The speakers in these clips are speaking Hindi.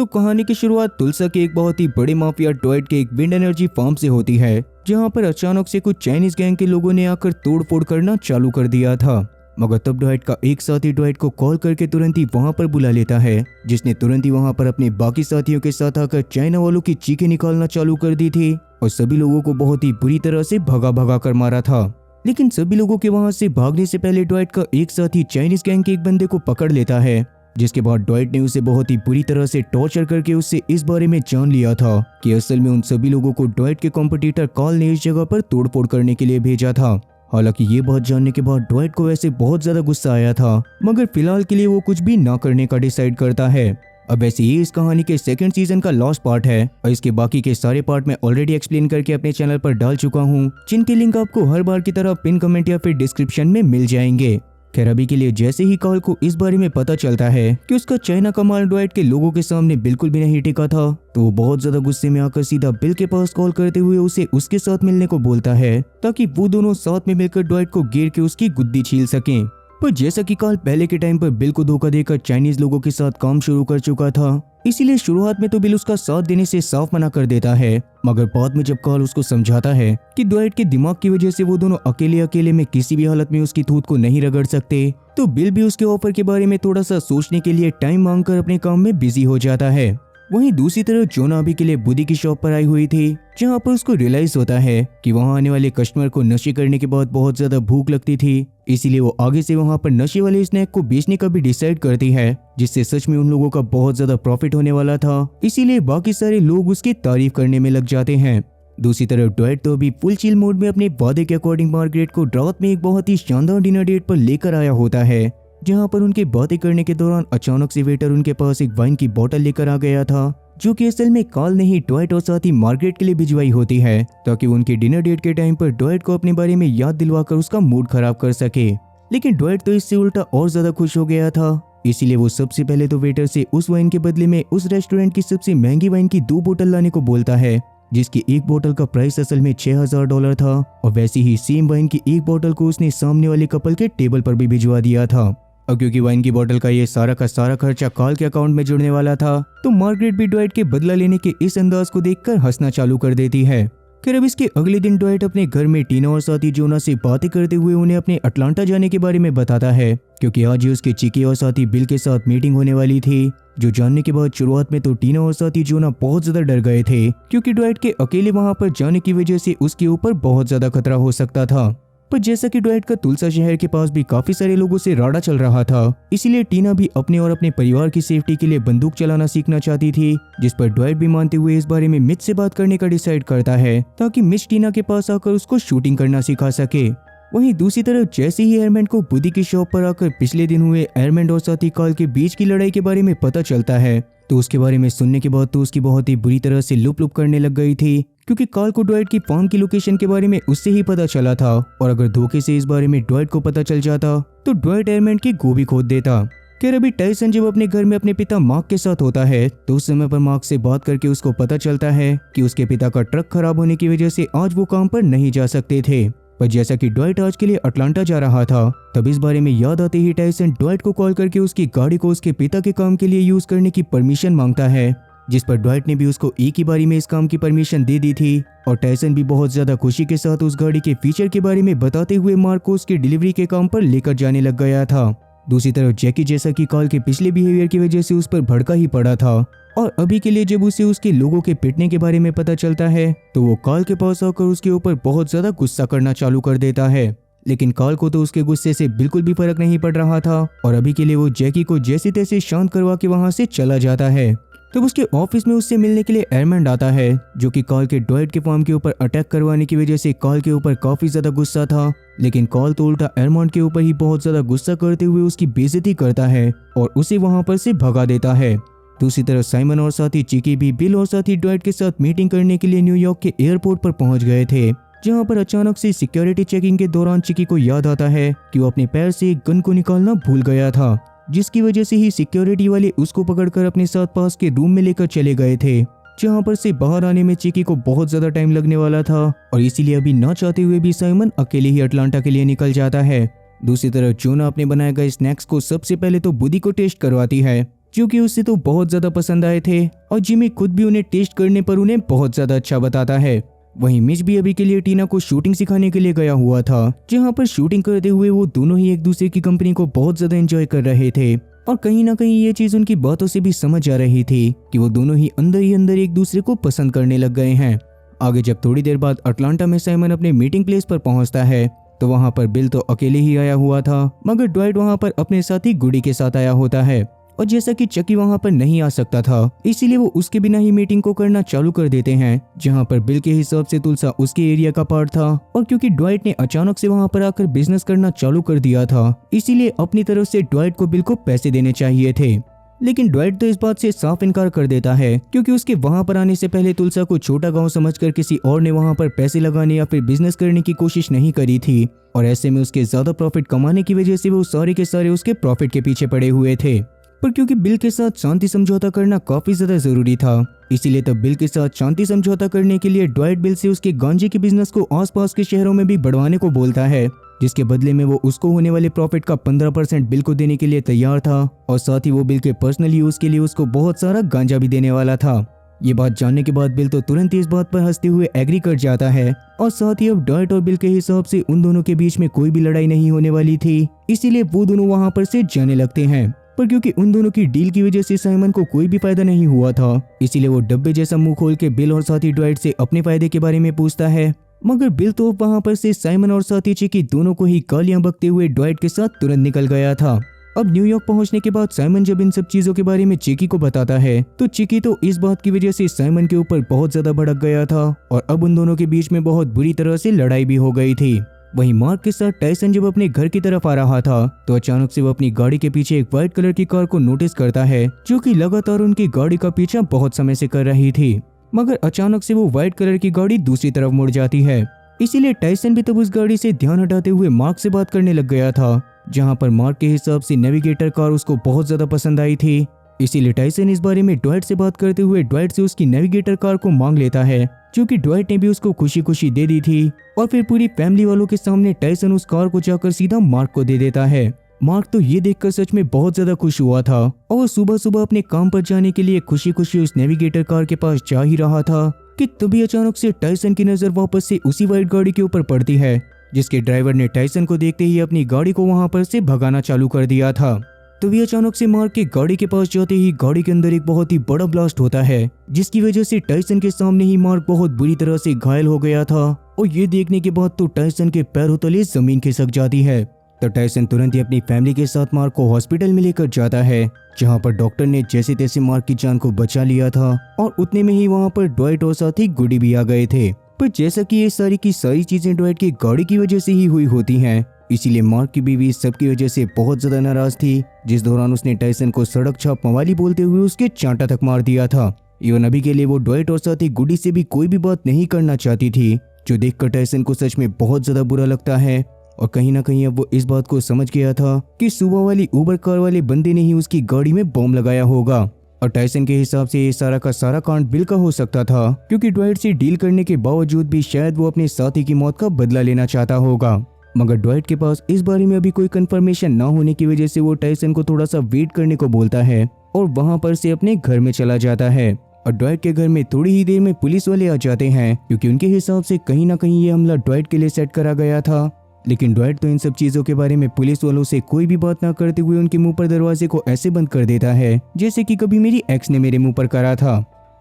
तो कहानी की शुरुआत तुलसा के एक बहुत ही बड़े माफिया ड्वाइट के एक विंड एनर्जी फार्म से होती है, जहां पर अचानक से कुछ चाइनीज गैंग के लोगों ने आकर तोड़फोड़ करना चालू कर दिया था। मगर तब ड्वाइट का एक साथी ड्वाइट को कॉल करके तुरंत ही वहां पर बुला लेता है, जिसने तुरंत ही वहां पर अपने बाकी साथियों के साथ आकर चाइना वालों की चीखें निकालना चालू कर दी थी और सभी लोगों को बहुत ही बुरी तरह से भगा भगा कर मारा था। लेकिन सभी लोगों के वहां से भागने से पहले ड्वाइट का एक साथी चाइनीज गैंग के एक बंदे को पकड़ लेता है, जिसके बाद ड्वाइट ने उसे बहुत ही बुरी तरह से टॉर्चर करके उससे इस बारे में जान लिया था कि असल में उन सभी लोगों को ड्वाइट के कॉम्पिटिटर कार्ल ने इस जगह पर तोड़फोड़ करने के लिए भेजा था। हालांकि ये बात जानने के बाद ड्वाइट को वैसे बहुत ज्यादा गुस्सा आया था, मगर फिलहाल के लिए वो कुछ भी ना करने का डिसाइड करता है। अब वैसे ये इस कहानी के सेकंड सीजन का लास्ट पार्ट है और इसके बाकी के सारे पार्ट मैं ऑलरेडी एक्सप्लेन करके अपने चैनल पर डाल चुका हूँ, जिनके लिंक आपको हर बार की तरह पिन कमेंट या फिर डिस्क्रिप्शन में मिल जाएंगे। खैर अभी के लिए जैसे ही कार्ल को इस बारे में पता चलता है कि उसका चाइना का माल ड्वाइट के लोगों के सामने बिल्कुल भी नहीं टिका था, तो वो बहुत ज्यादा गुस्से में आकर सीधा बिल के पास कॉल करते हुए उसे उसके साथ मिलने को बोलता है, ताकि वो दोनों साथ में मिलकर ड्वाइट को घेर के उसकी गुद्दी छील सकें। पर जैसा कि कार्ल पहले के टाइम पर बिल को धोखा देकर चाइनीज लोगों के साथ काम शुरू कर चुका था, इसीलिए शुरुआत में तो बिल उसका साथ देने से साफ मना कर देता है। मगर बाद में जब कार्ल उसको समझाता है कि ड्वाइट के दिमाग की वजह से वो दोनों अकेले अकेले में किसी भी हालत में उसकी थूत को नहीं रगड़ सकते, तो बिल भी उसके ऑफर के बारे में थोड़ा सा सोचने के लिए टाइम मांगकर अपने काम में बिजी हो जाता है। वहीं दूसरी तरफ जोना अभी के लिए बुदी की शॉप पर आई हुई थी, जहां पर उसको रियलाइज होता है कि वहां आने वाले कस्टमर को नशे करने के बाद बहुत ज्यादा भूख लगती थी, इसीलिए वो आगे से वहां पर नशे वाले स्नैक को बेचने का भी डिसाइड करती है, जिससे सच में उन लोगों का बहुत ज्यादा प्रॉफिट होने वाला था। इसीलिए बाकी सारे लोग उसकी तारीफ करने में लग जाते हैं। दूसरी तरफ ड्वाइट तो अभी फुल चिल मोड में अपने वादे के अकॉर्डिंग मार्गरेट को रात में एक बहुत ही शानदार डिनर डेट पर लेकर आया होता है, जहां पर उनके बातें करने के दौरान अचानक से वेटर उनके पास एक वाइन की बोतल लेकर आ गया था, जो कि असल में कार्ल ने ही ड्वाइट और साथ ही मार्गरेट के लिए भिजवाई होती है, ताकि उनके डिनर डेट के टाइम पर ड्वाइट को अपने बारे में याद दिलवाकर उसका मूड खराब कर सके। लेकिन ड्वाइट तो इससे उल्टा और ज्यादा खुश हो गया था, इसीलिए वो सबसे पहले तो वेटर से उस वाइन के बदले में उस रेस्टोरेंट की सबसे महंगी वाइन की 2 बोतल लाने को बोलता है, जिसकी एक बोतल का प्राइस असल में $6000 था। और वैसी ही सेम वाइन की एक बोतल को उसने सामने वाले कपल के टेबल पर भी भिजवा दिया था। और क्योंकि वाइन की बोतल का ये सारा का सारा खर्चा कार्ल के अकाउंट में जुड़ने वाला था, तो मार्गरेट भी ड्वाइट के बदला लेने के इस अंदाज को देखकर हंसना चालू कर देती है। फिर अब इसके अगले दिन ड्वाइट अपने घर में टीना और साथी जोना से बातें करते हुए उन्हें अपने अटलांटा जाने के बारे में बताता है, क्योंकि आज ही उसके चिकी और साथी बिल के साथ मीटिंग होने वाली थी। जो जानने के बाद शुरुआत में तो टीना और साथी जोना बहुत ज्यादा डर गए थे, क्योंकि ड्वाइट के अकेले वहां पर जाने की वजह से उसके ऊपर बहुत ज्यादा खतरा हो सकता था। पर जैसा कि ड्वाइट का तुलसा शहर के पास भी काफी सारे लोगों से राड़ा चल रहा था, इसीलिए टीना भी अपने और अपने परिवार की सेफ्टी के लिए बंदूक चलाना सीखना चाहती थी, जिस पर ड्वाइट भी मानते हुए इस बारे में मिच से बात करने का डिसाइड करता है, ताकि मिच टीना के पास आकर उसको शूटिंग करना सिखा सके। वहीं दूसरी तरफ जैसे ही एयरमैन को बुदी की शॉप पर आकर पिछले दिन हुए एयरमैन और साथी कार्ल के बीच की लड़ाई के बारे में पता चलता है, तो उसके बारे में सुनने के बाद तो उसकी बहुत ही बुरी तरह से लुप लुप करने लग गई थी, क्योंकि कार्ल को ड्वाइट की फार्म की लोकेशन के बारे में उससे ही पता चला था, और अगर धोखे से इस बारे में ड्वाइट को पता चल जाता तो ड्वाइट एयरमैन की गोभी खोद देता। खैर अभी टाइसन जब अपने घर में अपने पिता मार्क के साथ होता है, तो उस समय पर मार्क से बात करके उसको पता चलता है कि उसके पिता का ट्रक खराब होने की वजह से आज वो काम पर नहीं जा सकते थे। पर जैसा कि ड्वाइट आज के लिए अटलांटा जा रहा था, तब इस बारे में याद आते ही टाइसन ड्वाइट को कॉल करके उसकी गाड़ी को उसके पिता के काम के लिए यूज करने की परमिशन मांगता है, जिस पर ड्वाइट ने भी उसको एक ही बारी में इस काम की परमिशन दे दी थी। और टाइसन भी बहुत ज्यादा खुशी के साथ उस गाड़ी के फीचर के बारे में बताते हुए मार्क को उसकी डिलीवरी के काम पर लेकर जाने लग गया था। दूसरी तरफ जैकी जैसा कि कार्ल के पिछले बिहेवियर की वजह से उस पर भड़का ही पड़ा था, और अभी के लिए जब उसे उसके लोगों के पिटने के बारे में पता चलता है, तो वो कार्ल के पास आकर उसके ऊपर बहुत ज्यादा गुस्सा करना चालू कर देता है। लेकिन कार्ल को तो उसके गुस्से से बिल्कुल भी फर्क नहीं पड़ रहा था, और अभी के लिए वो जैकी को जैसे तैसे शांत करवा के वहां से चला जाता है। तब उसके ऑफिस में उससे मिलने के लिए एयरमैन आता है, जो कि कार्ल के ड्वाइट के फार्म के ऊपर अटैक करवाने की वजह से कार्ल के ऊपर काफी ज्यादा गुस्सा था। लेकिन कार्ल तो उल्टा एयरमैन के ऊपर ही बहुत ज्यादा गुस्सा करते हुए उसकी बेइज्जती करता है और उसे वहां पर से भगा देता है। दूसरी तरफ साइमन और साथी चिकी भी बिल और साथी ड्वाइट के साथ मीटिंग करने के लिए न्यूयॉर्क के एयरपोर्ट पर पहुंच गए थे, जहां पर अचानक से सिक्योरिटी चेकिंग के दौरान चिकी को याद आता है कि वो अपने पैर से एक गन को निकालना भूल गया था, जिसकी वजह से ही सिक्योरिटी वाले उसको पकड़कर अपने साथ पास के रूम में लेकर चले गए थे, जहां पर से बाहर आने में चिकी को बहुत ज्यादा टाइम लगने वाला था, और इसीलिए अभी ना चाहते हुए भी साइमन अकेले ही अटलांटा के लिए निकल जाता है। दूसरी तरफ जोना अपने बनाए गए स्नैक्स को सबसे पहले तो बुदी को टेस्ट करवाती है, जो कि उससे तो बहुत ज़्यादा पसंद आए थे और जिमी खुद भी उन्हें टेस्ट करने पर उन्हें बहुत ज़्यादा अच्छा बताता है। वहीं मिच भी अभी के लिए टीना को शूटिंग सिखाने के लिए गया हुआ था, जहां पर शूटिंग करते हुए वो दोनों ही एक दूसरे की कंपनी को बहुत ज़्यादा एंजॉय कर रहे थे और कहीं ना कहीं ये चीज़ उनकी बातों से भी समझ आ रही थी कि वो दोनों ही अंदर एक दूसरे को पसंद करने लग गए हैं। आगे जब थोड़ी देर बाद अटलांटा में साइमन अपने मीटिंग प्लेस पर पहुंचता है तो वहां पर बिल तो अकेले ही आया हुआ था, मगर ड्वाइट वहां पर अपने साथी गुडी के साथ आया होता है। और जैसा कि चकी वहां पर नहीं आ सकता था, इसीलिए वो उसके बिना ही मीटिंग को करना चालू कर देते हैं, जहां पर बिल के हिसाब से तुलसा उसके एरिया का पार्ट था और क्योंकि ड्वाइट ने अचानक से वहां पर आकर बिजनेस करना चालू कर दिया था, इसीलिए अपनी तरफ से ड्वाइट को बिल को पैसे देने चाहिए थे। लेकिन ड्वाइट तो इस बात से साफ इनकार कर देता है, क्योंकि उसके वहां पर आने से पहले तुलसा को छोटा गांव समझकर किसी और ने वहां पर पैसे लगाने या फिर बिजनेस करने की कोशिश नहीं करी थी और ऐसे में उसके ज्यादा प्रॉफिट कमाने की वजह से वो सारे के सारे उसके प्रॉफिट के पीछे पड़े हुए थे। पर क्योंकि बिल के साथ शांति समझौता करना काफी ज्यादा जरूरी था, इसीलिए तब बिल के साथ शांति समझौता करने के लिए ड्वाइट बिल से उसके गांजे के बिजनेस को आसपास के शहरों में भी बढ़वाने को बोलता है, जिसके बदले में वो उसको होने वाले प्रॉफिट का 15% बिल को देने के लिए तैयार था और साथ ही वो बिल के पर्सनल यूज के लिए उसको बहुत सारा गांजा भी देने वाला था। ये बात जानने के बाद बिल तो तुरंत ही इस बात पर हंसते हुए एग्री कर जाता है और साथ ही अब ड्वाइट और बिल के हिसाब से उन दोनों के बीच में कोई भी लड़ाई नहीं होने वाली थी, इसीलिए वो दोनों वहां पर से जाने लगते हैं। पर क्योंकि उन दोनों की डील की वजह से साइमन को कोई भी फायदा नहीं हुआ था, इसीलिए वो डब्बे जैसा मुंह खोल के बिल और साथी ड्वाइट से अपने फायदे के बारे में पूछता है। मगर बिल तो वहां पर से साइमन और साथी चिकी दोनों को ही गालियां बकते हुए ड्वाइट के साथ तुरंत निकल गया था। अब न्यूयॉर्क पहुंचने के बाद साइमन जब इन सब चीजों के बारे में चिकी को बताता है तो चिकी तो इस बात की वजह से साइमन के ऊपर बहुत ज्यादा भड़क गया था और अब उन दोनों के बीच में बहुत बुरी तरह से लड़ाई भी हो गई थी। वहीं मार्क के साथ टाइसन जब अपने घर की तरफ आ रहा था तो अचानक से वो अपनी गाड़ी के पीछे एक व्हाइट कलर की कार को नोटिस करता है, जो कि लगातार उनकी गाड़ी का पीछा बहुत समय से कर रही थी। मगर अचानक से वो व्हाइट कलर की गाड़ी दूसरी तरफ मुड़ जाती है, इसीलिए टाइसन भी तब उस गाड़ी से ध्यान हटाते हुए मार्क से बात करने लग गया था, जहां पर मार्क के हिसाब से नेविगेटर कार उसको बहुत ज्यादा पसंद आई थी। इसीलिए टाइसन इस बारे में ड्वाइट से बात करते हुए ड्वाइट से उसकी नेविगेटर कार को मांग लेता है, जो कि ड्वाइट ने भी उसको खुशी खुशी दे दी थी। और फिर पूरी फैमिली वालों के सामने टाइसन उस कार को जाकर सीधा मार्क को दे देता है। मार्क तो ये देखकर सच में बहुत ज्यादा खुश हुआ था और सुबह सुबह अपने काम पर जाने के लिए खुशी खुशी उस नेविगेटर कार के पास जा ही रहा था कि तभी अचानक से टाइसन की नजर वापस से उसी व्हाइट गाड़ी के ऊपर पड़ती है, जिसके ड्राइवर ने टाइसन को देखते ही अपनी गाड़ी को वहां पर से भगाना चालू कर दिया था। तभी अचानक से मार्क के गाड़ी के पास जाते ही गाड़ी के अंदर एक बहुत ही बड़ा ब्लास्ट होता है, जिसकी वजह से टाइसन के सामने ही मार्क बहुत बुरी तरह से घायल हो गया था और ये देखने के बाद तो टाइसन के पैरों तले जमीन खिसक जाती है। तो टाइसन तुरंत ही अपनी फैमिली के साथ मार्क को हॉस्पिटल में लेकर जाता है, जहां पर डॉक्टर ने जैसे तैसे मार्क की जान को बचा लिया था और उतने में ही वहां पर ड्वाइट और साथ ही गुडी भी आ गए थे। पर जैसा कि ये सारी की सारी चीजें ड्वाइट की गाड़ी की वजह से ही हुई होती हैं, इसीलिए मार्क की बीवी इस सब की वजह से बहुत ज्यादा नाराज थी, जिस दौरान उसने टाइसन को सड़क छाप मवाली बोलते हुए उसके चांटा तक मार दिया था। इवन अभी के लिए वो ड्वाइट और साथ ही गुडी से भी कोई भी बात नहीं करना चाहती थी, जो देखकर टाइसन को सच में बहुत ज्यादा बुरा लगता है। और कहीं ना कहीं अब वो इस बात को समझ गया था कि सुबह वाली उबर कार वाले बंदे ने ही उसकी गाड़ी में बॉम्ब लगाया होगा। और टाइसन के हिसाब से ये सारा का सारा कांड बिल का हो सकता था, क्योंकि ड्वाइट से डील करने के बावजूद भी शायद वो अपने साथी की मौत का बदला लेना चाहता होगा। मगर ड्वाइट के पास इस बारे में अभी कोई कंफर्मेशन ना होने की वजह से वो टाइसन को थोड़ा सा वेट करने को बोलता है और वहां पर से अपने घर में चला जाता है। और ड्वाइट के घर में थोड़ी ही देर में पुलिस वाले आ जाते हैं, क्योंकि उनके हिसाब से कहीं ना कहीं ये हमला ड्वाइट के लिए सेट करा गया था। लेकिन ड्वाइट तो इन सब चीजों के बारे में पुलिस वालों से कोई भी बात ना करते हुए उनके मुंह पर दरवाजे को ऐसे बंद कर देता है जैसे कि कभी मेरी एक्स ने मेरे मुंह पर करा था।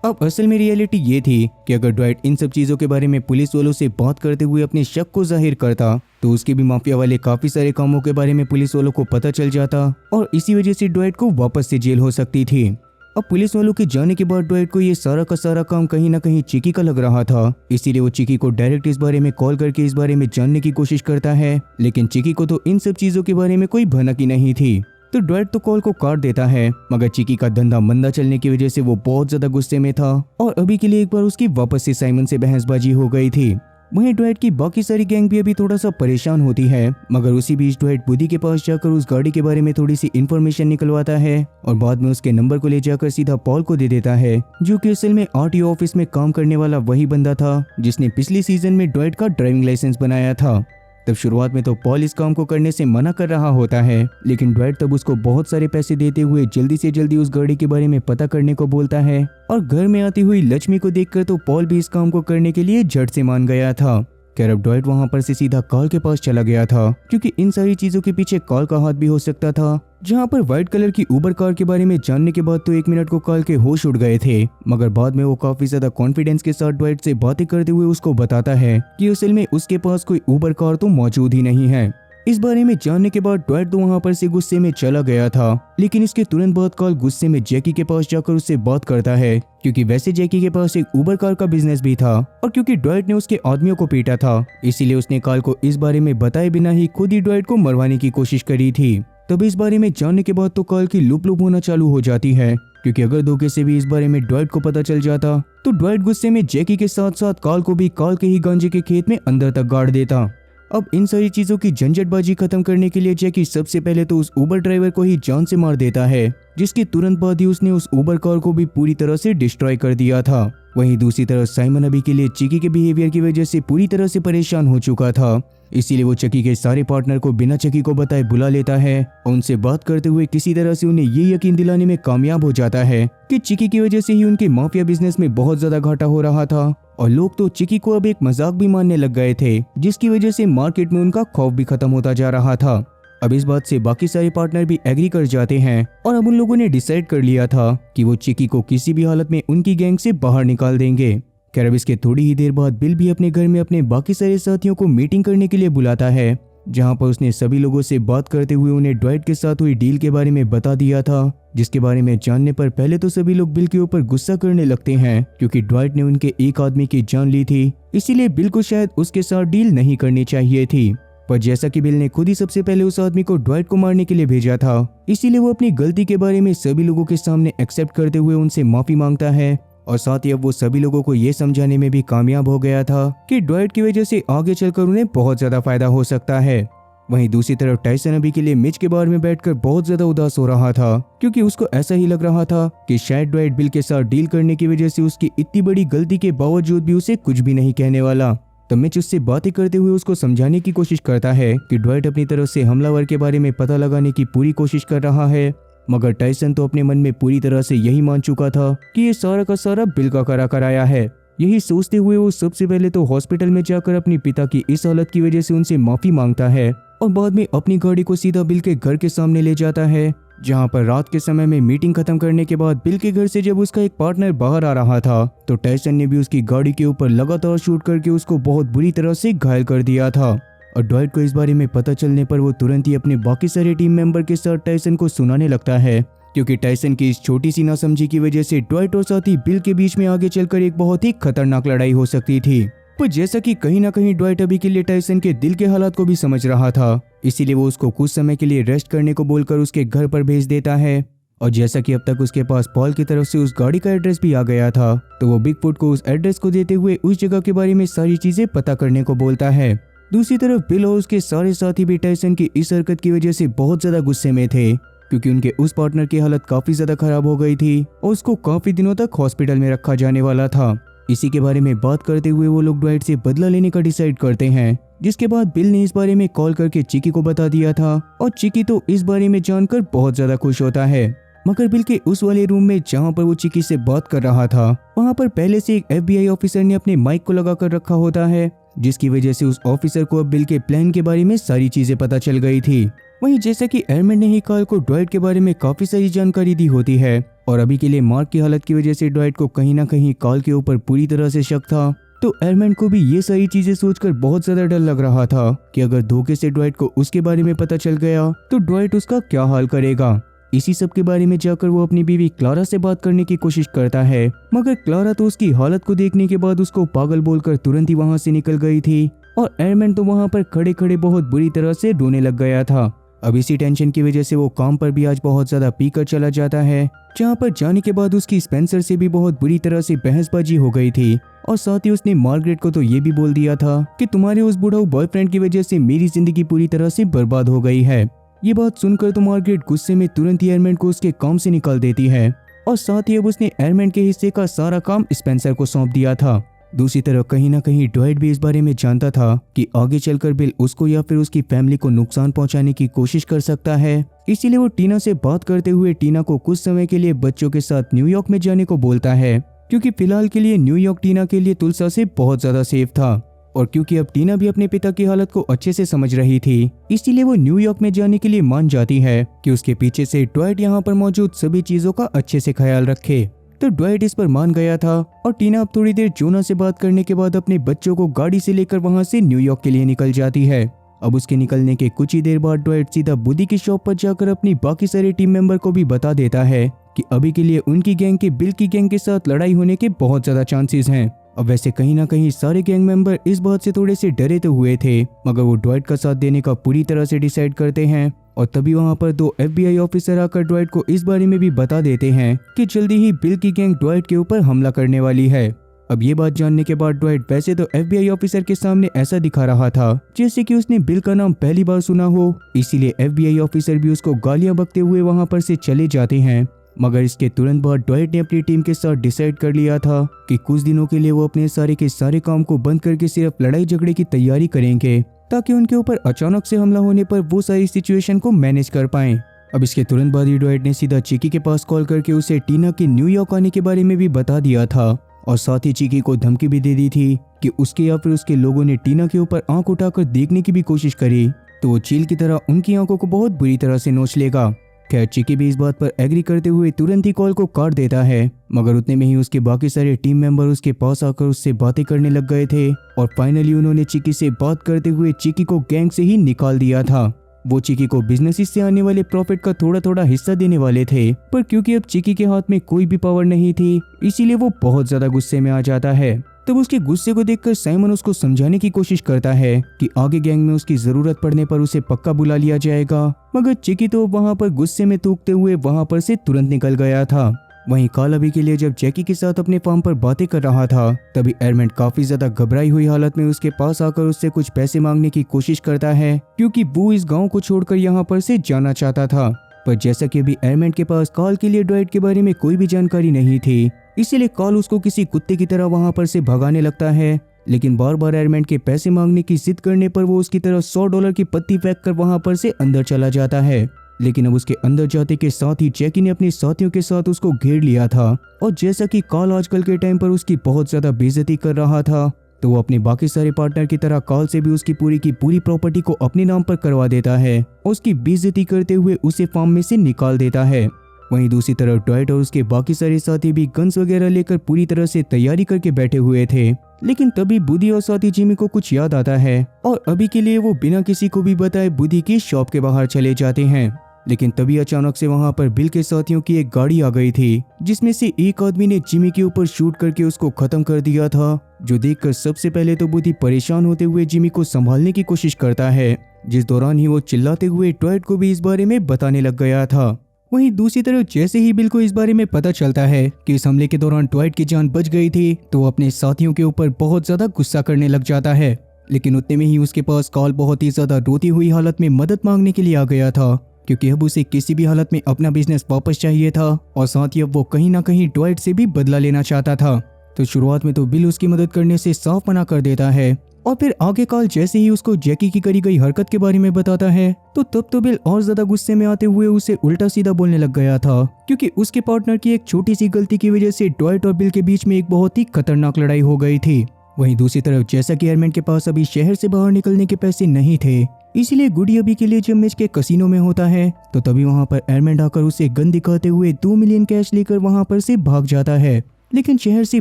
अब असल में रियलिटी ये थी कि अगर ड्वाइट इन सब चीजों के बारे में पुलिस वालों से बात करते हुए अपने शक को जाहिर करता तो उसके भी माफिया वाले काफी सारे कामों के बारे में पुलिस वालों को पता चल जाता और इसी वजह से ड्वाइट को वापस से जेल हो सकती थी। अब पुलिस वालों के जाने के बाद ड्वाइट को ये सारा का सारा काम कहीं ना कहीं चिकी का लग रहा था, इसीलिए वो चिकी को डायरेक्ट इस बारे में कॉल करके इस बारे में जानने की कोशिश करता है। लेकिन चिकी को तो इन सब चीजों के बारे में कोई भनक ही नहीं थी, तो ड्वाइट तो कॉल को काट देता है। मगर चिकी का धंधा मंदा चलने की वजह से वो बहुत ज्यादा गुस्से में था और अभी के लिए एक बार उसकी वापस से साइमन से बहसबाजी हो गई थी। वहीं ड्वाइट की बाकी सारी गैंग भी अभी थोड़ा सा परेशान होती है, मगर उसी बीच ड्वाइट बुदी के पास जाकर उस गाड़ी के बारे में थोड़ी सी इन्फॉर्मेशन निकलवाता है और बाद में उसके नंबर को ले जाकर सीधा पॉल को दे देता है, जो कि असल में आरटीओ ऑफिस में काम करने वाला वही बंदा था जिसने पिछले सीजन में ड्वाइट का ड्राइविंग लाइसेंस बनाया था। तब शुरुआत में तो पॉल इस काम को करने से मना कर रहा होता है, लेकिन ड्वाइट तब उसको बहुत सारे पैसे देते हुए जल्दी से जल्दी उस गाड़ी के बारे में पता करने को बोलता है। और घर में आती हुई लक्ष्मी को देखकर तो पॉल भी इस काम को करने के लिए झट से मान गया था। खैर अब ड्वाइट वहां पर से सीधा कार्ल के पास चला गया था, क्योंकि इन सारी चीजों के पीछे कार्ल का हाथ भी हो सकता था। जहां पर व्हाइट कलर की उबर कार के बारे में जानने के बाद तो 1 मिनट को कार्ल के होश उड़ गए थे, मगर बाद में वो काफी ज्यादा कॉन्फिडेंस के साथ ड्वाइट से बातें करते हुए उसको बताता है कि असल में उसके पास कोई उबर कार तो मौजूद ही नहीं है। इस बारे में जानने के बाद ड्वाइट तो वहां पर से गुस्से में चला गया था, लेकिन इसके तुरंत बाद कार्ल गुस्से में जैकी के पास जाकर उससे बात करता है, क्योंकि वैसे जैकी के पास एक उबर कार का बिजनेस भी था और क्योंकि ड्वाइट ने उसके आदमियों को पीटा था, इसीलिए उसने कार्ल को इस बारे में बताए बिना ही खुद ही ड्वाइट को मरवाने की कोशिश करी थी। तब इस बारे में जानने के बाद तो कार्ल की लुप होना चालू हो जाती है, क्योंकि अगर धोखे से भी इस बारे में ड्वाइट को पता चल जाता तो ड्वाइट गुस्से में जैकी के साथ साथ कार्ल को भी कार्ल के ही गांजे के खेत में अंदर तक गाड़ देता। अब इन सारी चीजों की झंझटबाजी खत्म करने के लिए जैकी सबसे पहले तो उस उबर ड्राइवर को ही जान से मार देता है, जिसके तुरंत बाद ही उसने उस उबर कार को भी पूरी तरह से डिस्ट्रॉय कर दिया था। वहीं दूसरी तरफ साइमन अभी के लिए चिकी के बिहेवियर की वजह से पूरी तरह से परेशान हो चुका था, इसीलिए वो चकी के सारे पार्टनर को बिना चकी को बताए बुला लेता है और उनसे बात करते हुए किसी तरह से उन्हें ये यकीन दिलाने में कामयाब हो जाता है कि चिकी की वजह से ही उनके माफिया बिजनेस में बहुत ज्यादा घाटा हो रहा था और लोग तो चिकी को अब एक मजाक भी मानने लग गए थे, जिसकी वजह से मार्केट में उनका खौफ भी खत्म होता जा रहा था। अब इस बात से बाकी सारे पार्टनर भी एग्री कर जाते हैं और अब उन लोगों ने डिसाइड कर लिया था कि वो चिकी को किसी भी हालत में उनकी गैंग से बाहर निकाल देंगे। खैर अब इसके थोड़ी ही देर बाद बिल भी अपने घर में अपने बाकी सारे साथियों को मीटिंग करने के लिए बुलाता है, जहां पर उसने सभी लोगों से बात करते हुए उन्हें ड्वाइट के साथ हुई डील के बारे में बता दिया था, जिसके बारे में जानने पर पहले तो सभी लोग बिल के ऊपर गुस्सा करने लगते हैं, क्योंकि ड्वाइट ने उनके एक आदमी की जान ली थी, इसीलिए बिल को शायद उसके साथ डील नहीं करनी चाहिए थी। पर जैसा कि बिल ने खुद ही सबसे पहले उस आदमी को ड्वाइट को मारने के लिए भेजा था, इसीलिए वो अपनी गलती के बारे में सभी लोगों के सामने एक्सेप्ट करते हुए उनसे माफी मांगता है और साथ ही अब वो सभी लोगों को ये समझाने में भी कामयाब हो गया था कि ड्वाइट की वजह से आगे चलकर उन्हें बहुत ज्यादा फायदा हो सकता है। वहीं दूसरी तरफ टाइसन अभी के लिए मिच के बार में बैठकर बहुत ज्यादा उदास हो रहा था, क्योंकि उसको ऐसा ही लग रहा था कि शायद ड्वाइट बिल के साथ डील करने की वजह से उसकी इतनी बड़ी गलती के बावजूद भी उसे कुछ भी नहीं कहने वाला। तब मिच उससे बातें करते हुए उसको समझाने की कोशिश करता है कि ड्वाइट अपनी तरफ से हमलावर के बारे में पता लगाने की पूरी कोशिश कर रहा है, मगर टाइसन तो अपने मन में पूरी तरह से यही मान चुका था कि ये सारा का सारा बिल का करा कराया है। यही सोचते हुए वो सबसे पहले तो हॉस्पिटल में जाकर अपने पिता की इस हालत की वजह से उनसे माफी मांगता है और बाद में अपनी गाड़ी को सीधा बिल के घर के सामने ले जाता है, जहां पर रात के समय में मीटिंग खत्म करने के बाद बिल के घर से जब उसका एक पार्टनर बाहर आ रहा था तो टाइसन ने भी उसकी गाड़ी के ऊपर लगातार शूट करके उसको बहुत बुरी तरह से घायल कर दिया था। और ड्वाइट को इस बारे में पता चलने पर वो तुरंत ही अपने बाकी सारे टीम मेंबर के साथ टाइसन को सुनाने लगता है, क्योंकि टाइसन की इस छोटी सी नासमझी की वजह से ड्वाइट और साथी बिल के बीच में आगे चलकर एक बहुत ही खतरनाक लड़ाई हो सकती थी। पर जैसा कि कहीं ना कहीं ड्वाइट अभी के लिए टाइसन के दिल के हालात को भी समझ रहा था, इसीलिए वो उसको कुछ समय के लिए रेस्ट करने को बोलकर उसके घर पर भेज देता है। और जैसा कि अब तक उसके पास पॉल की तरफ से उस गाड़ी का एड्रेस भी आ गया था, तो वो बिगफुट को उस एड्रेस को देते हुए उस जगह के बारे में सारी चीजें पता करने को बोलता है। दूसरी तरफ बिल और उसके सारे साथी भी टाइसन की इस हरकत की वजह से बहुत ज्यादा गुस्से में थे, क्योंकि उनके उस पार्टनर की हालत काफी ज्यादा खराब हो गई थी और उसको काफी दिनों तक हॉस्पिटल में रखा जाने वाला था। इसी के बारे में बात करते हुए वो लोग ड्वाइट से बदला लेने का डिसाइड करते हैं, जिसके बाद बिल ने इस बारे में कॉल करके चिकी को बता दिया था और चिकी तो इस बारे में जानकर बहुत ज्यादा खुश होता है। मगर बिल के उस वाले रूम में जहां पर वो चिकी से बात कर रहा था, वहां पर पहले से एक FBI ऑफिसर ने अपने माइक को लगा कर रखा होता है, जिसकी वजह से उस ऑफिसर को अब बिल के प्लान के बारे में सारी चीजें पता चल गई थी। वहीं जैसा कि एरमैन ने ही कार्ल को ड्वाइट के बारे में काफी सारी जानकारी दी होती है और अभी के लिए मार्क की हालत की वजह से ड्वाइट को कहीं ना कहीं कार्ल के ऊपर पूरी तरह से शक था, तो एरमैन को भी ये सारी चीजें सोचकर बहुत ज्यादा डर लग रहा था कि अगर धोखे से ड्वाइट को उसके बारे में पता चल गया तो ड्वाइट उसका क्या हाल करेगा। इसी सब के बारे में जाकर वो अपनी बीवी क्लारा से बात करने की कोशिश करता है, मगर क्लारा तो उसकी हालत को देखने के बाद उसको पागल बोलकर तुरंत ही वहां से निकल गई थी और एरमैन तो वहां पर खड़े खड़े बहुत बुरी तरह से रोने लग गया था। अब इसी टेंशन की वजह से वो काम पर भी आज बहुत ज्यादा पीकर चला जाता है, जहाँ पर जाने के बाद उसकी स्पेंसर से भी बहुत बुरी तरह से बहसबाजी हो गई थी और साथ ही उसने मार्गरेट को तो ये भी बोल दिया था कि तुम्हारे उस बुढ़ाऊ बॉयफ्रेंड की वजह से मेरी जिंदगी पूरी तरह से बर्बाद हो गई है। ये बात सुनकर तो मार्गरेट गुस्से में तुरंत ही एरमैन को उसके काम से निकाल देती है और साथ ही अब उसने एरमैन के हिस्से का सारा काम स्पेंसर को सौंप दिया था। दूसरी तरफ कहीं ना कहीं ड्वाइट भी इस बारे में जानता था कि आगे चलकर बिल उसको या फिर उसकी फैमिली को नुकसान पहुंचाने की कोशिश कर सकता है। इसीलिए वो टीना से बात करते हुए टीना को कुछ समय के लिए बच्चों के साथ न्यूयॉर्क में जाने को बोलता है, क्योंकि फिलहाल के लिए न्यूयॉर्क टीना के लिए तुलसा से बहुत ज्यादा सेफ था। और क्योंकि अब टीना भी अपने पिता की हालत को अच्छे से समझ रही थी, इसीलिए वो न्यूयॉर्क में जाने के लिए मान जाती है कि उसके पीछे से ड्वाइट यहाँ पर मौजूद सभी चीजों का अच्छे से ख्याल रखे। तो ड्वाइट इस पर मान गया था और टीना अब थोड़ी देर जोना से बात करने के बाद अपने बच्चों को गाड़ी से लेकर वहां से न्यूयॉर्क के लिए निकल जाती है। अब उसके निकलने के कुछ ही देर बाद ड्वाइट सीधा बुदी की शॉप पर जाकर अपनी बाकी सारे टीम मेंबर को भी बता देता है कि अभी के लिए उनकी गैंग के बिल की गैंग के साथ लड़ाई होने के बहुत ज्यादा चांसेस हैं। अब वैसे कहीं ना कहीं सारे गैंग मेंबर इस बात से थोड़े से डरे तो हुए थे, मगर वो ड्वाइट का साथ देने का पूरी तरह से डिसाइड करते हैं। और तभी वहां पर 2 FBI ऑफिसर आकर ड्वाइट को इस बारे में भी बता देते हैं कि जल्दी ही बिल की गैंग ड्वाइट के ऊपर हमला करने वाली है। अब ये बात जानने के बाद ड्वाइट वैसे तो FBI ऑफिसर के सामने ऐसा दिखा रहा था जैसे कि उसने बिल का नाम पहली बार सुना हो, इसीलिए FBI ऑफिसर भी उसको गालियां बकते हुए वहां पर से चले जाते हैं। मगर इसके तुरंत बाद ड्वाइट ने अपनी टीम के साथ डिसाइड कर लिया था कि कुछ दिनों के लिए वो अपने सारे के सारे काम को बंद करके सिर्फ लड़ाई झगड़े की तैयारी करेंगे, ताकि उनके ऊपर अचानक से हमला होने पर वो सारी सिचुएशन को मैनेज कर पाएं। अब इसके तुरंत बाद ही ड्वाइट ने सीधा चिकी के पास कॉल करके उसे टीना के न्यूयॉर्क आने के बारे में भी बता दिया था और साथ ही चिकी को धमकी भी दे दी थी कि उसके या फिर उसके लोगों ने टीना के ऊपर आंख उठाकर देखने की भी कोशिश करी तो वो चील की तरह उनकी आंखों को बहुत बुरी तरह से नोच लेगा। खैर चिकी भी इस बात पर एग्री करते हुए तुरंत ही कॉल को काट देता है, मगर उतने में ही उसके बाकी सारे टीम मेंबर उसके पास आकर उससे बातें करने लग गए थे और फाइनली उन्होंने चिकी से बात करते हुए चिकी को गैंग से ही निकाल दिया था। वो चिकी को बिजनेस से आने वाले प्रॉफिट का थोड़ा थोड़ा हिस्सा देने वाले थे, पर क्योंकि अब चिकी के हाथ में कोई भी पावर नहीं थी, इसीलिए वो बहुत ज्यादा गुस्से में आ जाता है। तब उसके गुस्से को देखकर साइमन उसको समझाने की कोशिश करता है कि आगे गैंग में उसकी जरूरत पड़ने पर उसे पक्का बुला लिया जाएगा, मगर चिकी तो वहां पर गुस्से में थूकते हुए वहां पर से तुरंत निकल गया था। वहीं काल अभी के लिए जब जैकी के साथ अपने फार्म पर बातें कर रहा था, तभी एरमेंट काफी ज्यादा घबराई हुई हालत में उसके पास आकर उससे कुछ पैसे मांगने की कोशिश करता है, क्योंकि वो इस गाँव को छोड़कर यहाँ पर से जाना चाहता था। पर जैसा कि अभी एरमेंट के पास काल के लिए ड्वाइट के बारे में कोई भी जानकारी नहीं थी, इसीलिए काल उसको किसी कुत्ते की तरह वहां पर से भगाने लगता है। लेकिन बार बार एरमेंट के पैसे मांगने की जिद करने पर वो उसकी तरफ $100 की पत्ती फेंक कर वहां पर से अंदर चला जाता है। लेकिन अब उसके अंदर जाते के साथ ही जैकी ने अपने साथियों के साथ उसको घेर लिया था और जैसा कि काल आजकल के टाइम पर उसकी बहुत ज्यादा बेइज्जती कर रहा था, तो वो अपने बाकी सारे पार्टनर की तरह काल से भी उसकी पूरी की पूरी प्रॉपर्टी को अपने नाम पर करवा देता है और उसकी बेइज्जती करते हुए उसे फार्म में से निकाल देता है। वहीं दूसरी तरफ ड्वाइट और उसके बाकी सारे साथी भी गन्स वगैरह लेकर पूरी तरह से तैयारी करके बैठे हुए थे। लेकिन तभी बुदी और साथी जिमी को कुछ याद आता है और अभी के लिए वो बिना किसी को भी बताए बुदी की शॉप के बाहर चले जाते हैं। लेकिन तभी अचानक से वहां पर बिल के साथियों की एक गाड़ी आ गई थी, जिसमें से एक आदमी ने जिमी के ऊपर शूट करके उसको खत्म कर दिया था, जो देखकर सबसे पहले तो बुदी परेशान होते हुए जिमी को संभालने की कोशिश करता है, जिस दौरान ही वो चिल्लाते हुए ड्वाइट को भी इस बारे में बताने लग गया था। वहीं दूसरी तरफ जैसे ही बिल को इस बारे में पता चलता है कि इस हमले के दौरान ड्वाइट की जान बच गई थी, तो अपने साथियों के ऊपर बहुत ज्यादा गुस्सा करने लग जाता है। लेकिन उतने में ही उसके पास काल बहुत ही ज्यादा रोती हुई हालत में मदद मांगने के लिए आ गया था, क्योंकि अब उसे किसी भी हालत में अपना बिजनेस वापस चाहिए था और साथ ही अब वो कहीं ना कहीं ड्वाइट से भी बदला लेना चाहता था। तो शुरुआत में तो बिल उसकी मदद करने से साफ मना कर देता है और फिर आगे काल जैसे ही उसको जैकी की करी गई हरकत के बारे में बताता है, तो तब तो बिल और ज्यादा गुस्से में आते हुए उसे उल्टा सीधा बोलने लग गया था, क्योंकि उसके पार्टनर की एक छोटी सी गलती की वजह से ड्वाइट और बिल के बीच में एक बहुत ही खतरनाक लड़ाई हो गई थी। वहीं दूसरी तरफ जैसा कि एरमेंट के पास अभी शहर से बाहर निकलने के पैसे नहीं थे, इसीलिए गुडी अभी के लिए जब मैच के कसिनो में होता है, तो तभी वहां पर एरमेंट आकर उसे गन दिखाते हुए 2 मिलियन कैश लेकर वहां पर से भाग जाता है। लेकिन शहर से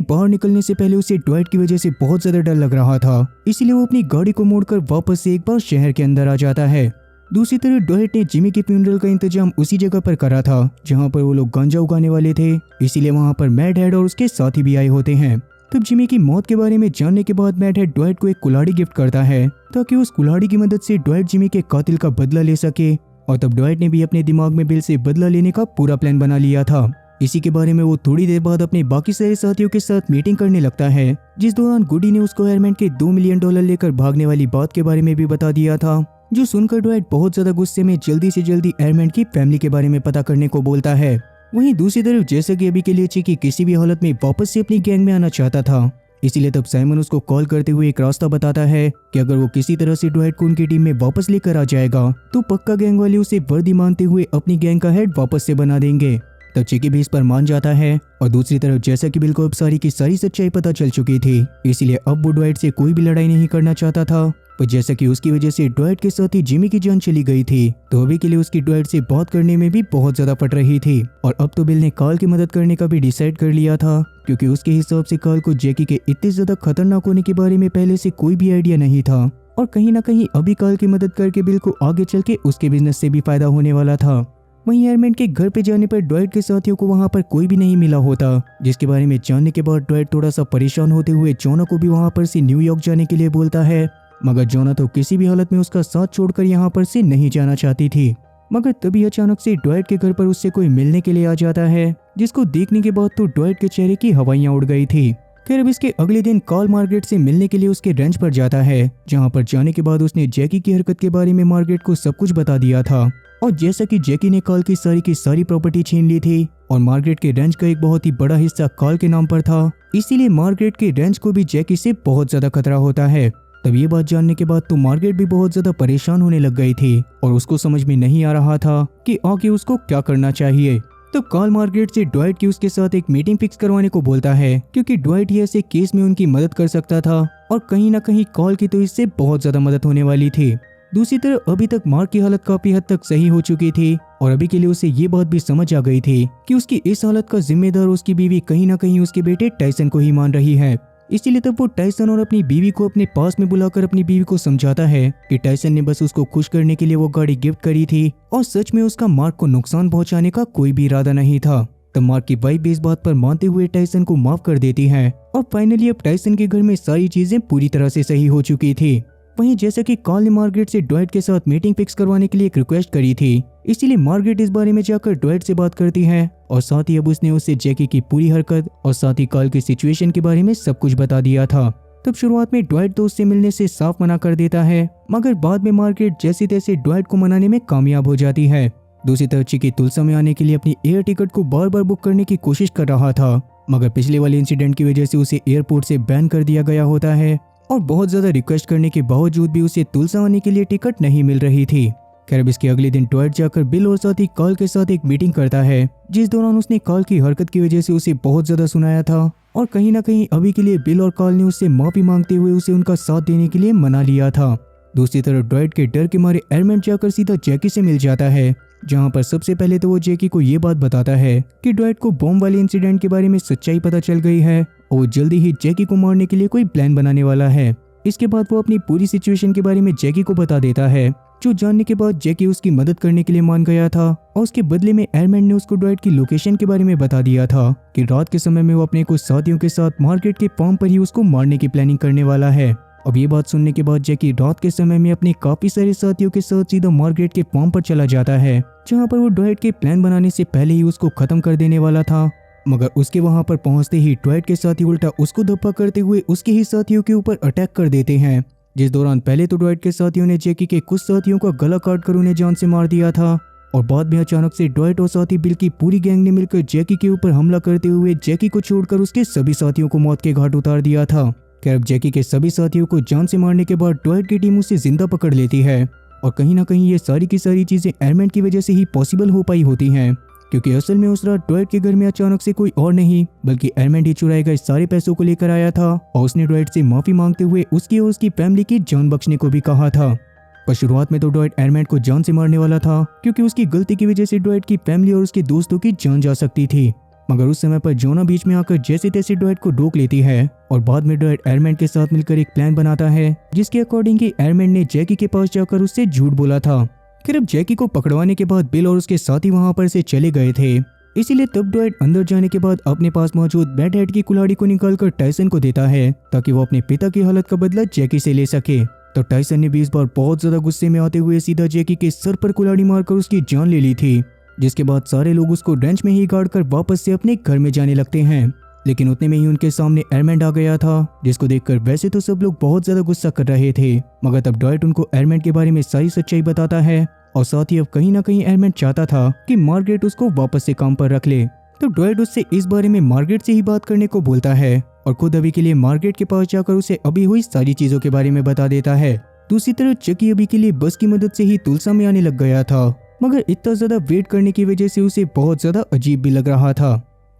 बाहर निकलने से पहले उसे ड्वाइट की वजह से बहुत ज्यादा डर लग रहा था, इसलिए वो अपनी गाड़ी को मोड़कर वापस से एक बार शहर के अंदर आ जाता है। दूसरी तरफ ड्वाइट ने जिमी के फ्यूनरल का इंतजाम उसी जगह पर करा था जहां पर वो लोग गांजा उगाने वाले थे, इसीलिए वहां पर मैड हेड और उसके साथी भी आए होते हैं। तब जिमी की मौत के बारे में जानने के बाद मैड हेड ड्वाइट को एक कुल्हाड़ी गिफ्ट करता है, ताकि उस कुल्हाड़ी की मदद से ड्वाइट जिमी के कातिल का बदला ले सके। और तब ड्वाइट ने भी अपने दिमाग में बिल से बदला लेने का पूरा प्लान बना लिया था। इसी के बारे में वो थोड़ी देर बाद अपने बाकी सारे साथियों के साथ मीटिंग करने लगता है, जिस दौरान गुडी ने उसको एरमेंट के $2 मिलियन लेकर भागने वाली बात के बारे में भी बता दिया था, जो सुनकर ड्वाइट बहुत ज्यादा गुस्से में जल्दी से जल्दी एरमेंट की फैमिली के बारे में पता करने को बोलता है। वहीं दूसरी तरफ जैसे कि अभी के लिए चिकी किसी भी हालत में वापस से अपनी गैंग में आना चाहता था, इसीलिए तब साइमन उसको कॉल करते हुए एक रास्ता बताता है कि अगर वो किसी तरह से ड्वाइट को उनकी टीम में वापस लेकर आ जाएगा तो पक्का गैंग वाले उसे वर्दी मानते हुए अपनी गैंग का हेड वापस से बना देंगे। तब चिकी भी इस पर मान जाता है और दूसरी तरफ जैसा कि बिल को अब सारी की सारी सच्चाई पता चल चुकी थी, इसलिए अब वो ड्वाइट से कोई भी लड़ाई नहीं करना चाहता था। पर जैसा कि उसकी वजह से ड्वाइट के साथ ही जिमी की जान चली गई थी, तो अभी के लिए उसकी ड्वाइट से बात करने में भी बहुत ज्यादा पट रही थी। और अब तो बिल ने कार्ल की मदद करने का भी डिसाइड कर लिया था, क्योंकि उसके हिसाब से कार्ल को जैकी के इतने ज्यादा खतरनाक होने के बारे में पहले से कोई भी आइडिया नहीं था। और कहीं ना कहीं अभी कार्ल की मदद करके बिल को आगे चल के उसके बिजनेस से भी फायदा होने वाला था। वहीं एयरमैन के घर पे जाने पर ड्वाइट के साथियों को वहां पर कोई भी नहीं मिला होता, जिसके बारे में जानने के बाद ड्वाइट थोड़ा सा परेशान होते हुए जोना को भी वहां पर से न्यूयॉर्क जाने के लिए बोलता है। मगर जोना तो किसी भी हालत में उसका साथ छोड़कर यहाँ पर से नहीं जाना चाहती थी। मगर तभी अचानक से ड्वाइट के घर पर उससे कोई मिलने के लिए आ जाता है, जिसको देखने के बाद तो ड्वाइट के चेहरे की हवाइयां उड़ गई थी। खैर अब इसके अगले दिन कार्ल मार्गरेट से मिलने के लिए उसके रेंच पर जाता है, जहाँ पर जाने के बाद उसने जैकी की हरकत के बारे में मार्गरेट को सब कुछ बता दिया था। और जैसा कि जैकी ने कार्ल की सारी प्रॉपर्टी छीन ली थी और मार्गरेट के रेंच का एक बहुत ही बड़ा हिस्सा कार्ल के नाम पर था, इसीलिए मार्गरेट के रेंच को भी जैकी से बहुत ज्यादा खतरा होता है। तब ये बात जानने के बाद तो मार्गरेट भी बहुत ज्यादा परेशान होने लग गई थी और उसको समझ में नहीं आ रहा था कि आगे उसको क्या करना चाहिए। तो कार्ल मार्गरेट से ड्वाइट की उसके साथ एक मीटिंग फिक्स करवाने को बोलता है, क्योंकि ड्वाइट ही ऐसे केस में उनकी मदद कर सकता था और कहीं ना कहीं कार्ल की तो इससे बहुत ज्यादा मदद होने वाली थी। दूसरी तरफ अभी तक मार्क की हालत काफी हद तक सही हो चुकी थी और अभी के लिए उसे ये बात भी समझ आ गई थी कि उसकी इस हालत का जिम्मेदार उसकी बीवी कहीं ना कहीं उसके बेटे टाइसन को ही मान रही है। इसीलिए तब वो टाइसन और अपनी बीवी को अपने पास में बुलाकर अपनी बीवी को समझाता है कि टाइसन ने बस उसको खुश करने के लिए वो गाड़ी गिफ्ट करी थी और सच में उसका मार्क को नुकसान पहुंचाने का कोई भी इरादा नहीं था। तब मार्क की वाइफ भी इस बात पर मानते हुए टाइसन को माफ कर देती है और फाइनली अब टाइसन के घर में सारी चीजें पूरी तरह से सही हो चुकी थी। वहीं जैसा कि कार्ल ने मार्गरेट से ड्वाइट के साथ मीटिंग फिक्स करवाने के लिए एक रिक्वेस्ट करी थी, इसीलिए मार्गरेट इस बारे में जाकर ड्वाइट से बात करती है और साथ ही अब उसने उससे जैकी की पूरी हरकत और साथ ही कार्ल की सिचुएशन के बारे में सब कुछ बता दिया था। तब शुरुआत में ड्वाइट तो उससे मिलने से साफ मना कर देता है, मगर बाद में मार्गरेट जैसे तैसे ड्वाइट को मनाने में कामयाब हो जाती है। दूसरी तरफ चिकी तुलसा में आने के लिए अपनी एयर टिकट को बार बार बुक करने की कोशिश कर रहा था, मगर पिछले वाले इंसिडेंट की वजह से उसे एयरपोर्ट से बैन कर दिया गया होता है और बहुत ज्यादा रिक्वेस्ट करने के बावजूद भी उसे तुलसा आने के लिए टिकट नहीं मिल रही थी। खैर अब इसके अगले दिन ड्वाइट जाकर बिल और साथ ही कार्ल के साथ एक मीटिंग करता है, जिस दौरान उसने कार्ल की हरकत की वजह से उसे बहुत ज्यादा सुनाया था और कहीं ना कहीं अभी के लिए बिल और कार्ल ने उससे माफी मांगते हुए उसे उनका साथ देने के लिए मना लिया था। दूसरी तरफ ड्वाइट के डर के मारे एरमेंट जाकर सीधा जैकी से मिल जाता है, जहां पर सबसे पहले तो वो जैकी को ये बात बताता है कि ड्वाइट को बॉम्ब वाले इंसिडेंट के बारे में सच्चाई पता चल गई है और वो जल्दी ही जैकी को मारने के लिए कोई प्लान बनाने वाला है। इसके बाद वो अपनी पूरी सिचुएशन के बारे में जैकी को बता देता है, जो जानने के बाद जैकी उसकी मदद करने के लिए मान गया था और उसके बदले में एरमेंट ने उसको ड्वाइट की लोकेशन के बारे में बता दिया था कि रात के समय में वो अपने कुछ साथियों के साथ मार्गरेट के फार्म पर ही उसको मारने की प्लानिंग करने वाला है। अब ये बात सुनने के बाद जैकी रात के समय में अपने काफी सारे साथियों के साथ सीधा मार्गरेट के फार्म पर चला जाता है, जहाँ पर वो ड्वाइट के प्लान बनाने से पहले ही उसको खत्म कर देने वाला था। मगर उसके वहां पर पहुंचते ही ड्वाइट के साथी उल्टा उसको धप्पा करते हुए उसके ही साथियों के ऊपर अटैक कर देते हैं, जिस दौरान पहले तो ड्वाइट के साथियों ने जैकी के कुछ साथियों का गला काट कर उन्हें जान से मार दिया था और बाद में अचानक से ड्वाइट और साथी बिल की पूरी गैंग ने मिलकर जैकी के ऊपर हमला करते हुए जैकी को छोड़कर उसके सभी साथियों को मौत के घाट उतार दिया था। खैर अब जैकी के सभी साथियों को जान से मारने के बाद ड्वाइट की टीम उसे जिंदा पकड़ लेती है और कहीं ना कहीं ये सारी की सारी चीजें एरमेंट की वजह से ही पॉसिबल हो पाई होती हैं, क्योंकि असल में उस रात ड्वाइट के घर में अचानक से कोई और नहीं बल्कि एरमेंट ही चुराए गए सारे पैसों को लेकर आया था और उसने ड्वाइट से माफी मांगते हुए उसकी और उसकी फैमिली की जान बख्शने को भी कहा था। पर शुरुआत में तो ड्वाइट एरमेंट को जान से मारने वाला था, क्योंकि उसकी गलती की वजह से ड्वाइट की फैमिली और उसके दोस्तों की जान जा सकती थी। मगर उस समय पर जोना बीच में आकर जैसे तैसे ड्वाइट को रोक लेती है और बाद में ड्वाइट एरमेंट के साथ मिलकर एक प्लान बनाता है, जिसके अकॉर्डिंग कि एरमेंट ने जैकी के पास जाकर उससे झूठ बोला था। फिर अब जैकी को पकड़वाने के बाद बिल और उसके साथी वहां पर से चले गए थे, इसीलिए तब ड्वाइट अंदर जाने के बाद अपने पास मौजूद बैड हेड की कुल्हाड़ी को निकालकर टाइसन को देता है ताकि वो अपने पिता की हालत का बदला जैकी से ले सके। तो टाइसन ने भी इस बार बहुत ज्यादा गुस्से में आते हुए सीधा जैकी के सर पर कुल्हाड़ी मारकर उसकी जान ले ली थी, जिसके बाद सारे लोग उसको रेंच में ही गाड़ कर वापस से अपने घर में जाने लगते हैं। लेकिन उतने में ही उनके सामने एरमेंट आ गया था, जिसको देखकर वैसे तो सब लोग बहुत ज्यादा गुस्सा कर रहे थे, मगर तब ड्वाइट उनको एरमेंट के बारे में सारी सच्चाई बताता है और साथ ही अब कहीं ना कहीं एरमेंट चाहता था कि मार्गरेट उसको वापस से काम पर रख ले। तो ड्वाइट उससे इस बारे में मार्गरेट से ही बात करने को बोलता है और खुद अभी के लिए मार्गारेट के पास जाकर उसे अभी हुई सारी चीजों के बारे में बता देता है। दूसरी तरफ चकी अभी के लिए बस की मदद से ही तुलसा में आने लग गया था, मगर इतना ज्यादा वेट करने की वजह से उसे बहुत ज्यादा अजीब भी लग रहा था।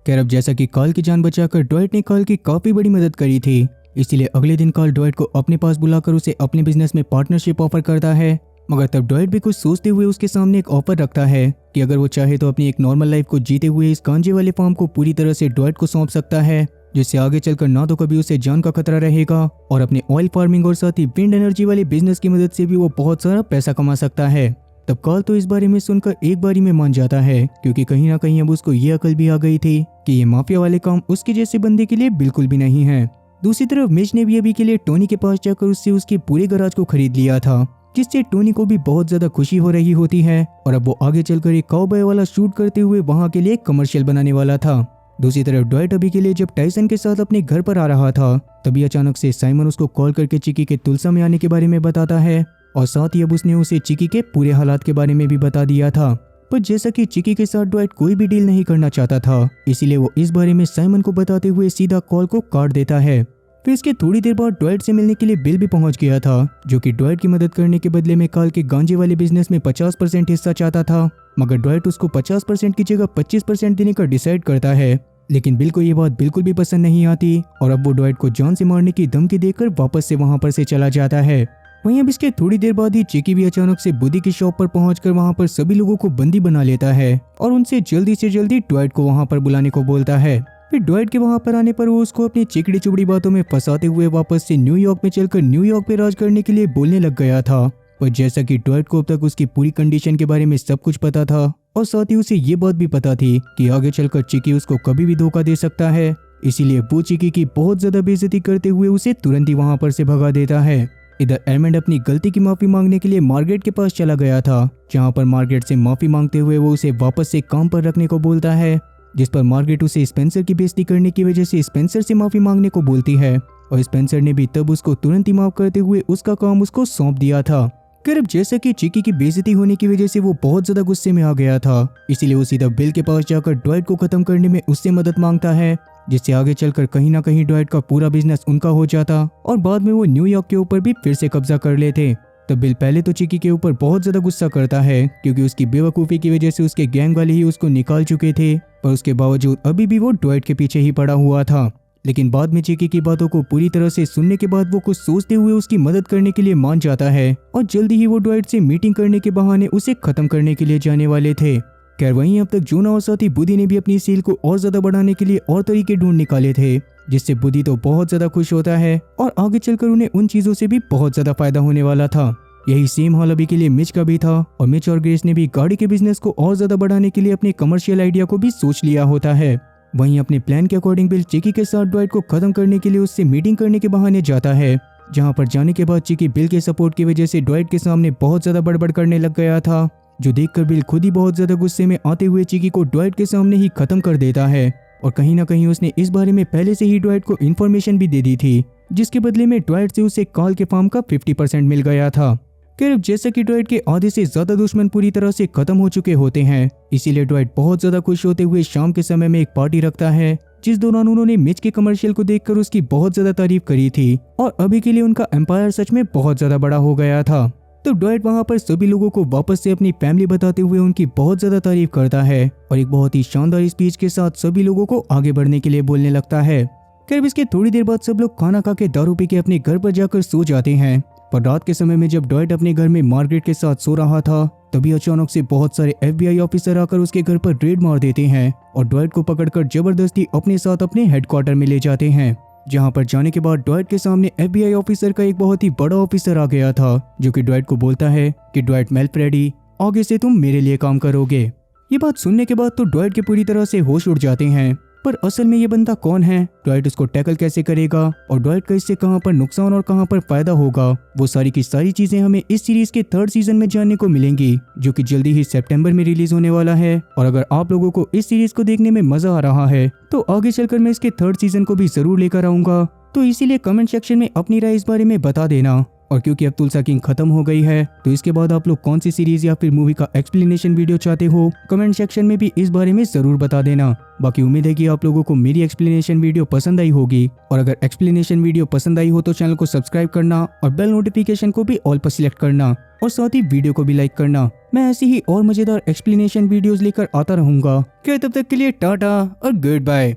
खैर अब जैसा कि कार्ल की जान बचाकर ड्वाइट ने कार्ल की काफी बड़ी मदद करी थी, इसलिए अगले दिन कार्ल ड्वाइट को अपने पास बुलाकर उसे अपने बिजनेस में पार्टनरशिप ऑफर करता है। मगर तब ड्वाइट भी कुछ सोचते हुए उसके सामने एक ऑफर रखता है कि अगर वो चाहे तो अपनी एक नॉर्मल लाइफ को जीते हुए इस गांजे वाले फार्म को पूरी तरह से ड्वाइट को सौंप सकता है, जिससे आगे चलकर ना तो कभी उसे जान का खतरा रहेगा और अपने ऑयल फार्मिंग और साथ ही विंड एनर्जी वाले बिजनेस की मदद से भी वो बहुत सारा पैसा कमा सकता है। तब कार्ल तो इस बारे में सुनकर एक बारी में मान जाता है, क्योंकि कहीं ना कहीं अब उसको ये अकल भी आ गई थी कि ये माफिया वाले काम उसके जैसे बंदे के लिए बिल्कुल भी नहीं है। दूसरी तरफ मिच ने भी अभी के लिए टोनी के पास जाकर उससे उसके पूरे गैराज को खरीद लिया था, जिससे टोनी को भी बहुत ज्यादा खुशी हो रही होती है और अब वो आगे चलकर एक काउबॉय वाला शूट करते हुए वहां के लिए कमर्शियल बनाने वाला था। दूसरी तरफ ड्वाइट अभी के लिए जब टाइसन के साथ अपने घर पर आ रहा था, तभी अचानक से साइमन उसको कॉल करके चिकी के तुलसा में आने के बारे में बताता है और साथ ही अब उसने उसे चिकी के पूरे हालात के बारे में भी बता दिया था। पर जैसा कि चिकी के साथ ड्वाइट कोई भी डील नहीं करना चाहता था, इसीलिए वो इस बारे में साइमन को बताते हुए सीधा कॉल को काट देता है। फिर इसके थोड़ी देर बाद ड्वाइट से मिलने के लिए बिल भी पहुंच गया था, जो कि ड्वाइट की मदद करने के बदले में कार्ल के गांजे वाले बिजनेस में 50% हिस्सा चाहता था। मगर ड्वाइट उसको 50% की जगह 25% देने का डिसाइड करता है, लेकिन बिल को ये बात बिल्कुल भी पसंद नहीं आती और अब वो ड्वाइट को जान से मारने की धमकी देकर वापस से वहां पर से चला जाता है। वहीं अब इसके थोड़ी देर बाद ही चिकी भी अचानक से बुद्धि की शॉप पर पहुंचकर वहां पर सभी लोगों को बंदी बना लेता है और उनसे जल्दी से जल्दी ड्वाइट को वहां पर बुलाने को बोलता है। फिर ड्वाइट के वहां पर आने पर वो उसको अपनी चिकड़ी चुबड़ी बातों में फंसाते हुए वापस से न्यूयॉर्क में चलकर न्यूयॉर्क पे राज करने के लिए बोलने लग गया था। पर जैसा कि ड्वाइट को अब तक उसकी पूरी कंडीशन के बारे में सब कुछ पता था और साथ ही उसे ये बात भी पता थी कि आगे चलकर चिकी उसको कभी भी धोखा दे सकता है, इसीलिए वो चिकी की बहुत ज्यादा बेइज्जती करते हुए उसे तुरंत ही वहां पर से भगा देता है। इधर एडमंड अपनी गलती की माफी मांगने के लिए मार्गारेट के पास चला गया था, जहां पर मार्गारेट से माफी मांगते हुए वो उसे वापस से काम पर रखने को बोलता है, जिस पर मार्गारेट उसे स्पेंसर की बेइज्जती करने की वजह से स्पेंसर से माफी मांगने को बोलती है और स्पेंसर ने भी तब उसको तुरंत ही माफ करते हुए उसका काम उसको सौंप दिया था। फिर अब जैसा कि चिकी की बेइज्जती होने की वजह से वो बहुत ज्यादा गुस्से में आ गया था, इसीलिए वो सीधा बिल के पास जाकर ड्वाइट को खत्म करने में उससे मदद मांगता है, जिससे आगे चलकर कहीं ना कहीं ड्वाइट का पूरा बिजनेस उनका हो जाता और बाद में वो न्यूयॉर्क के ऊपर भी फिर से कब्जा कर लेते। तब बिल पहले तो चिकी के ऊपर बहुत ज्यादा गुस्सा करता है, क्योंकि उसकी बेवकूफ़ी की वजह से उसके गैंग वाले ही उसको निकाल चुके थे, पर उसके बावजूद अभी भी वो ड्वाइट के पीछे ही पड़ा हुआ था। लेकिन बाद में चिकी की बातों को पूरी तरह से सुनने के बाद वो कुछ सोचते हुए उसकी मदद करने के लिए मान जाता है और जल्दी ही वो ड्वाइट से मीटिंग करने के बहाने उसे खत्म करने के लिए जाने वाले थे। खैर वहीं अब तक जोना और साथ ही बुद्धि ने भी अपनी सेल को और ज्यादा बढ़ाने के लिए और तरीके ढूंढ निकाले थे, जिससे बुद्धि तो बहुत ज्यादा खुश होता है और आगे चलकर उन्हें उन चीजों से भी बहुत ज्यादा फायदा होने वाला था। यही सेम हाल अभी के लिए मिच का भी था और मिच और ग्रेस ने भी गाड़ी के बिजनेस को और ज्यादा बढ़ाने के लिए अपने कमर्शियल आइडिया को भी सोच लिया होता है। वहीं अपने प्लान के अकॉर्डिंग बिल चिकी के साथ ड्वाइट को खत्म करने के लिए उससे मीटिंग करने के बहाने जाता है, जहां पर जाने के बाद चिकी बिल के सपोर्ट की वजह से ड्वाइट के सामने बहुत ज्यादा बड़बड़ करने लग गया था, जो देखकर बिल खुद ही बहुत ज्यादा गुस्से में आते हुए चिकी को ड्वाइट के सामने ही खत्म कर देता है और कहीं ना कहीं उसने इस बारे में पहले से ही ड्वाइट को इन्फॉर्मेशन भी दे दी थी, जिसके बदले में ड्वाइट से उसे कार्ल के फार्म का 50% मिल गया था। खैर जैसा कि ड्वाइट के आधे से ज्यादा दुश्मन पूरी तरह से खत्म हो चुके होते हैं, इसीलिए ड्वाइट बहुत ज्यादा खुश होते हुए शाम के समय में एक पार्टी रखता है, जिस दौरान उन्होंने मिच के कमर्शियल को देखकर उसकी बहुत ज्यादा तारीफ करी थी और अभी के लिए उनका एम्पायर सच में बहुत ज्यादा बड़ा हो गया था। तो ड्वाइट वहां पर सभी लोगों को वापस से अपनी फैमिली बताते हुए उनकी बहुत ज्यादा तारीफ करता है और एक बहुत ही शानदार स्पीच के साथ सभी लोगों को आगे बढ़ने के लिए बोलने लगता है। खैर इसके थोड़ी देर बाद सब लोग खाना खा के दारू पी के अपने घर पर जाकर सो जाते हैं, पर रात के समय में जब ड्वाइट अपने घर में मार्गारेट के साथ सो रहा था, तभी अचानक से बहुत सारे FBI ऑफिसर आकर उसके घर पर रेड मार देते हैं और ड्वाइट को पकड़कर जबरदस्ती अपने साथ अपने हेडक्वार्टर में ले जाते हैं, जहां पर जाने के बाद ड्वाइट के सामने FBI ऑफिसर का एक बहुत ही बड़ा ऑफिसर आ गया था, जो कि ड्वाइट को बोलता है कि ड्वाइट मेलफ्रेडी, आगे से तुम मेरे लिए काम करोगे। ये बात सुनने के बाद तो ड्वाइट के पूरी तरह से होश उड़ जाते हैं, पर असल में ये बंदा कौन है, ड्वाइट उसको टैकल कैसे करेगा और ड्वाइट का इससे कहां पर नुकसान और कहां पर फायदा होगा, वो सारी की सारी चीजें हमें इस सीरीज के 3rd सीजन में जानने को मिलेंगी, जो कि जल्दी ही सितंबर में रिलीज होने वाला है। और अगर आप लोगों को इस सीरीज को देखने में मजा आ रहा है तो आगे चलकर मैं इसके 3rd सीजन को भी जरूर लेकर आऊंगा, तो इसीलिए कमेंट सेक्शन में अपनी राय इस बारे में बता देना। और क्योंकि अब तुलसा किंग खत्म हो गई है तो इसके बाद आप लोग कौन सी सीरीज या फिर मूवी का एक्सप्लेनेशन वीडियो चाहते हो कमेंट सेक्शन में भी इस बारे में जरूर बता देना। बाकी उम्मीद है कि आप लोगों को मेरी एक्सप्लेनेशन वीडियो पसंद आई होगी और अगर एक्सप्लेनेशन वीडियो पसंद आई हो तो चैनल को सब्सक्राइब करना और बेल नोटिफिकेशन को भी ऑल पर सिलेक्ट करना और साथ ही वीडियो को भी लाइक करना। मैं ऐसी ही और मजेदार एक्सप्लेनेशन वीडियोस लेकर आता रहूंगा। क्या तब तक के लिए टाटा और गुड बाय।